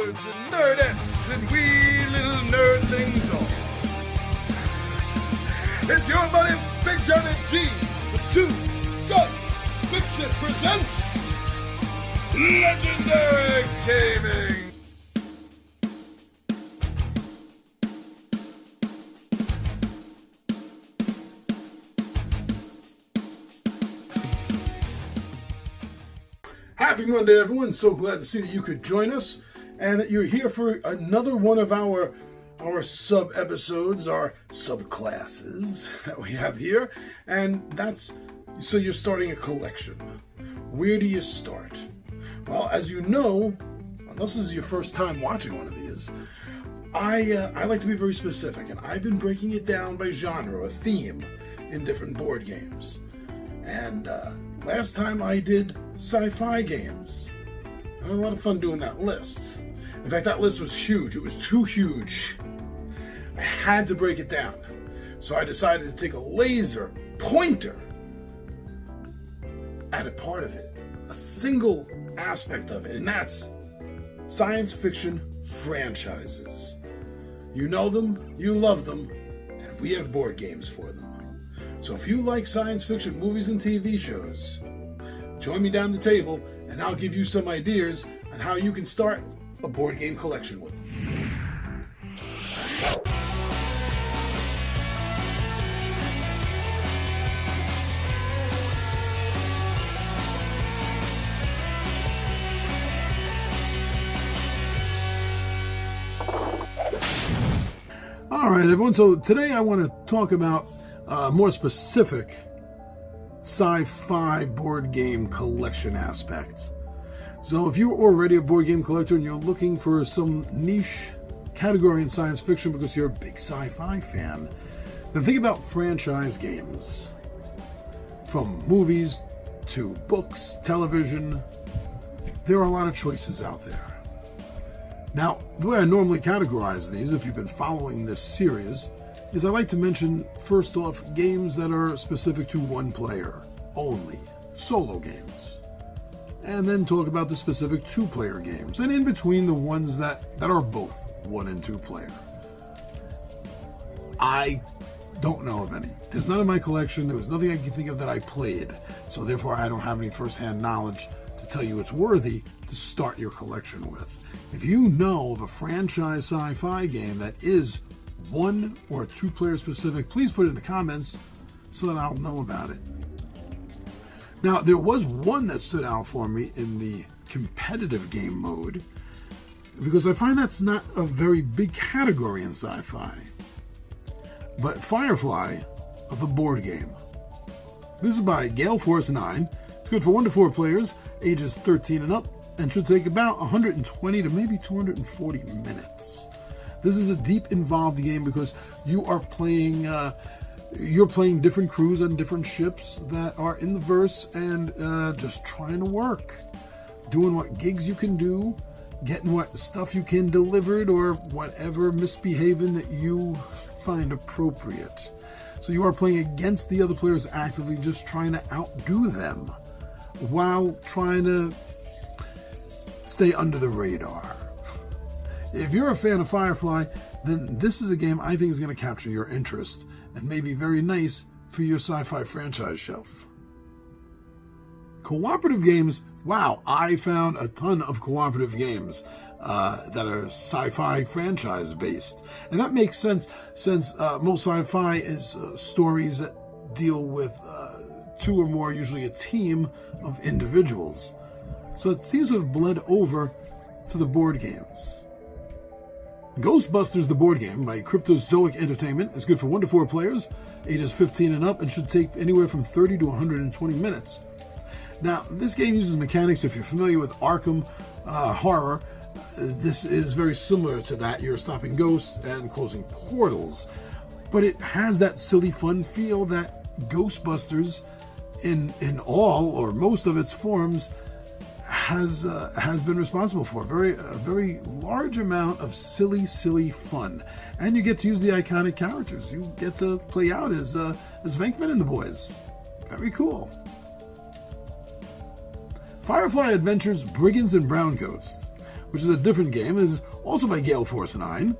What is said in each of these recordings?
nerds and nerdettes and wee little nerdlings all. It's your buddy Big Johnny G, the Two Gun Pixie presents Legendary Gaming. Happy Monday, everyone. So glad to see that you could join us and that you're here for another one of our sub-episodes, our subclasses that we have here. And that's, so you're starting a collection. Where do you start? Well, as you know, unless this is your first time watching one of these, I like to be very specific, and I've been breaking it down by genre, a theme, in different board games. And last time I did sci-fi games. I had a lot of fun doing that list. In fact, that list was huge. It was too huge. I had to break it down. So I decided to take a laser pointer at a part of it, a single aspect of it, and that's science fiction franchises. You know them, you love them, and we have board games for them. So if you like science fiction movies and TV shows, join me down the table and I'll give you some ideas on how you can start a board game collection with them. All right, everyone. So today I want to talk about more specific sci-fi board game collection aspects. So if you're already a board game collector and you're looking for some niche category in science fiction because you're a big sci-fi fan, then think about franchise games. From movies to books, television, there are a lot of choices out there. Now, the way I normally categorize these, if you've been following this series, is I like to mention, first off, games that are specific to one player only, solo games. And then talk about the specific two-player games, and in between the ones that are both one and two player. I don't know of any. There's none in my collection. There was nothing I can think of that I played, so therefore I don't have any first-hand knowledge to tell you it's worthy to start your collection with. If you know of a franchise sci-fi game that is one or two player specific, please put it in the comments so that I'll know about it. Now, there was one that stood out for me in the competitive game mode because I find that's not a very big category in sci-fi. But Firefly, of the board game. This is by Gale Force 9. It's good for 1 to 4 players, ages 13 and up, and should take about 120 to maybe 240 minutes. This is a deep, involved game because you are playing different crews on different ships that are in the verse and just trying to work, doing what gigs you can do, getting what stuff you can delivered, or whatever misbehaving that you find appropriate. So you are playing against the other players actively, just trying to outdo them while trying to stay under the radar. If you're a fan of Firefly, then this is a game I think is going to capture your interest and may be very nice for your sci-fi franchise shelf. Cooperative games, wow, I found a ton of cooperative games that are sci-fi franchise based. And that makes sense since most sci-fi is stories that deal with two or more, usually a team of individuals. So it seems to have bled over to the board games. Ghostbusters, the board game by Cryptozoic Entertainment, is good for 1 to 4 players, ages 15 and up, and should take anywhere from 30 to 120 minutes. Now, this game uses mechanics, if you're familiar with Arkham horror, this is very similar to that. You're stopping ghosts and closing portals. But it has that silly fun feel that Ghostbusters, in all or most of its forms, has been responsible for. A very large amount of silly fun, and you get to use the iconic characters. You get to play out as Venkman and the boys. Very cool. Firefly Adventures, Brigands and Browncoats. which is a different game. It is also by Gale Force 9.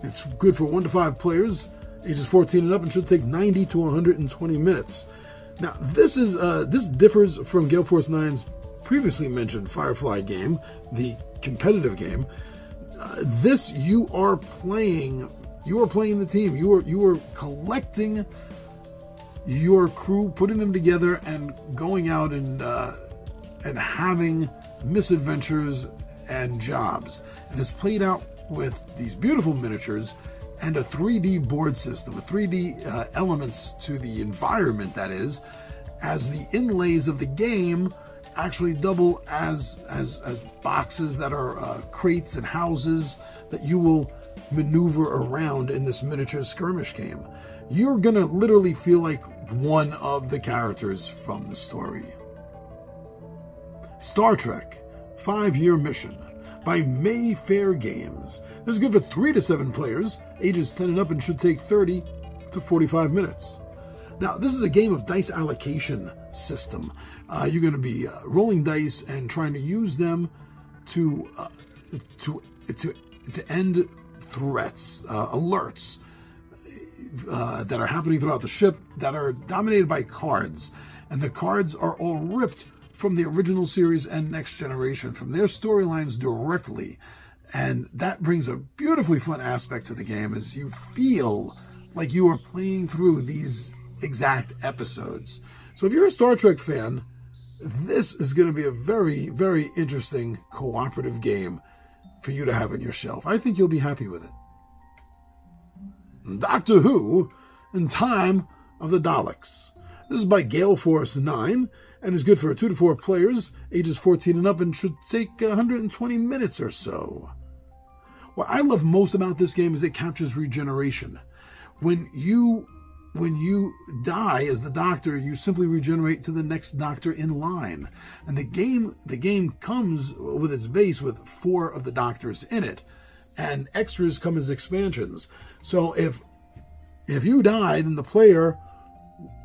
It's good for 1 to 5 players, ages 14 and up, and should take 90 to 120 minutes. Now, this differs from Gale Force 9's previously mentioned Firefly game, the competitive game. You are playing the team. You are collecting your crew, putting them together, and going out and having misadventures and jobs. And it's played out with these beautiful miniatures and a 3D board system, a 3D elements to the environment, that is, as the inlays of the game actually double as boxes that are crates and houses that you will maneuver around in this miniature skirmish game. You're gonna literally feel like one of the characters from the story. Star Trek 5-Year Mission by Mayfair Games. This is good for 3 to 7 players, ages 10 and up, and should take 30 to 45 minutes. Now, this is a game of dice allocation system. You're going to be rolling dice and trying to use them to end threats, alerts that are happening throughout the ship that are dominated by cards. And the cards are all ripped from the original series and Next Generation, from their storylines directly. And that brings a beautifully fun aspect to the game, as you feel like you are playing through these exact episodes. So if you're a Star Trek fan, this is going to be a very, very interesting cooperative game for you to have on your shelf. I think you'll be happy with it. Doctor Who in Time of the Daleks. This is by Gale Force 9 and is good for 2 to 4 players, ages 14 and up, and should take 120 minutes or so. What I love most about this game is it captures regeneration. When you die as the Doctor, you simply regenerate to the next Doctor in line. And the game comes with its base with 4 of the Doctors in it, and extras come as expansions. So if you die, then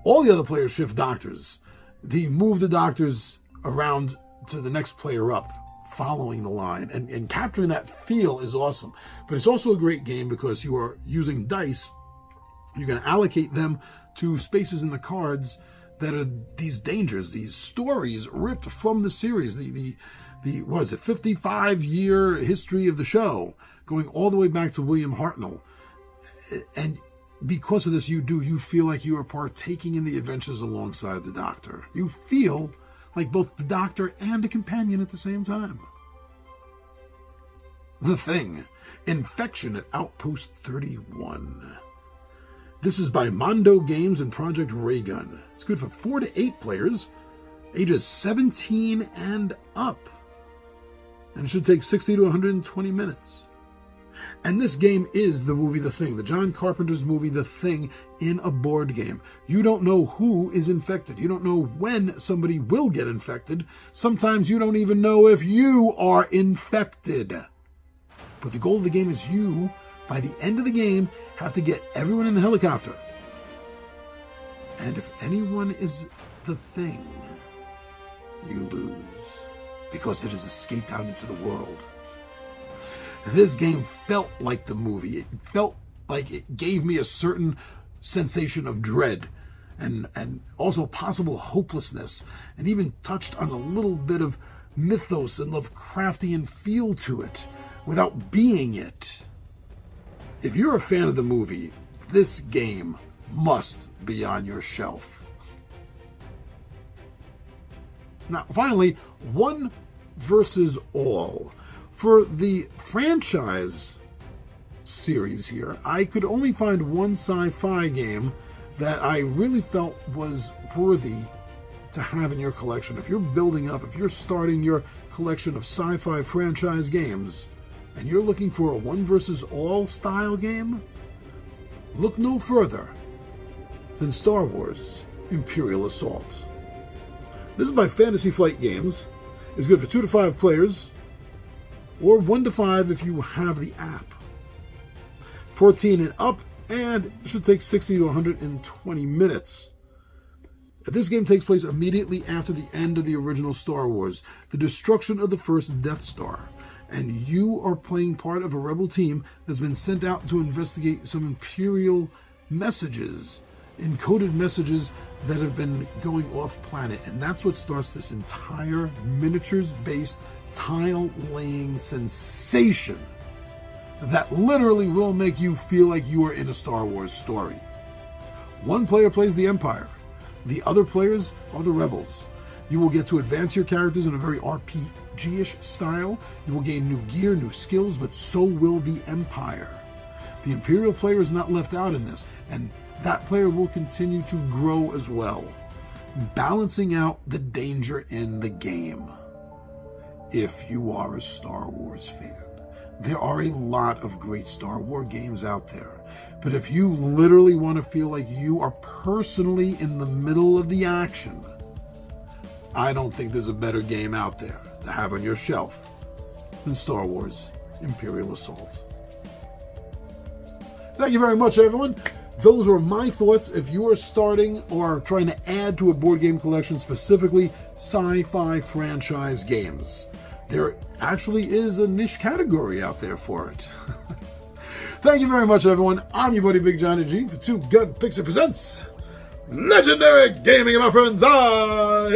all the other players shift Doctors. They move the Doctors around to the next player up, following the line, and capturing that feel is awesome. But it's also a great game because you are using dice. You're going to allocate them to spaces in the cards that are these dangers, these stories ripped from the series, the 55-year history of the show, going all the way back to William Hartnell. And because of this, you feel like you are partaking in the adventures alongside the Doctor. You feel like both the Doctor and a companion at the same time. The Thing, Infection at Outpost 31. This is by Mondo Games and Project Raygun. It's good for 4 to 8 players, ages 17 and up. And it should take 60 to 120 minutes. And this game is the movie The Thing, the John Carpenter's movie The Thing, in a board game. You don't know who is infected. You don't know when somebody will get infected. Sometimes you don't even know if you are infected. But the goal of the game is you, by the end of the game, have to get everyone in the helicopter. And if anyone is the Thing, you lose, because it has escaped out into the world. This game felt like the movie. It felt like it gave me a certain sensation of dread and also possible hopelessness, and even touched on a little bit of mythos and Lovecraftian feel to it without being it. If you're a fan of the movie, this game must be on your shelf. Now, finally, One versus All. For the franchise series here, I could only find one sci-fi game that I really felt was worthy to have in your collection. If you're building up, if you're starting your collection of sci-fi franchise games, and you're looking for a One versus All style game, look no further than Star Wars Imperial Assault. This is by Fantasy Flight Games. It's good for 2 to 5 players, or 1 to 5 if you have the app. 14 and up, and it should take 60 to 120 minutes. This game takes place immediately after the end of the original Star Wars, the destruction of the first Death Star. and you are playing part of a rebel team that's been sent out to investigate some Imperial messages, encoded messages that have been going off planet. And that's what starts this entire miniatures-based tile-laying sensation that literally will make you feel like you are in a Star Wars story. One player plays the Empire. The other players are the rebels. You will get to advance your characters in a very RPG-ish style. You will gain new gear, new skills, but so will the Empire. The Imperial player is not left out in this, and that player will continue to grow as well, balancing out the danger in the game. If you are a Star Wars fan, there are a lot of great Star Wars games out there. But if you literally want to feel like you are personally in the middle of the action, I don't think there's a better game out there to have on your shelf than Star Wars Imperial Assault. Thank you very much, everyone. Those were my thoughts. If you are starting or trying to add to a board game collection, specifically sci-fi franchise games, there actually is a niche category out there for it. Thank you very much, everyone. I'm your buddy Big Johnny G for Two Gun Pixie Presents Legendary Gaming, my friends. I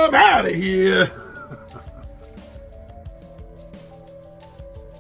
am out of here.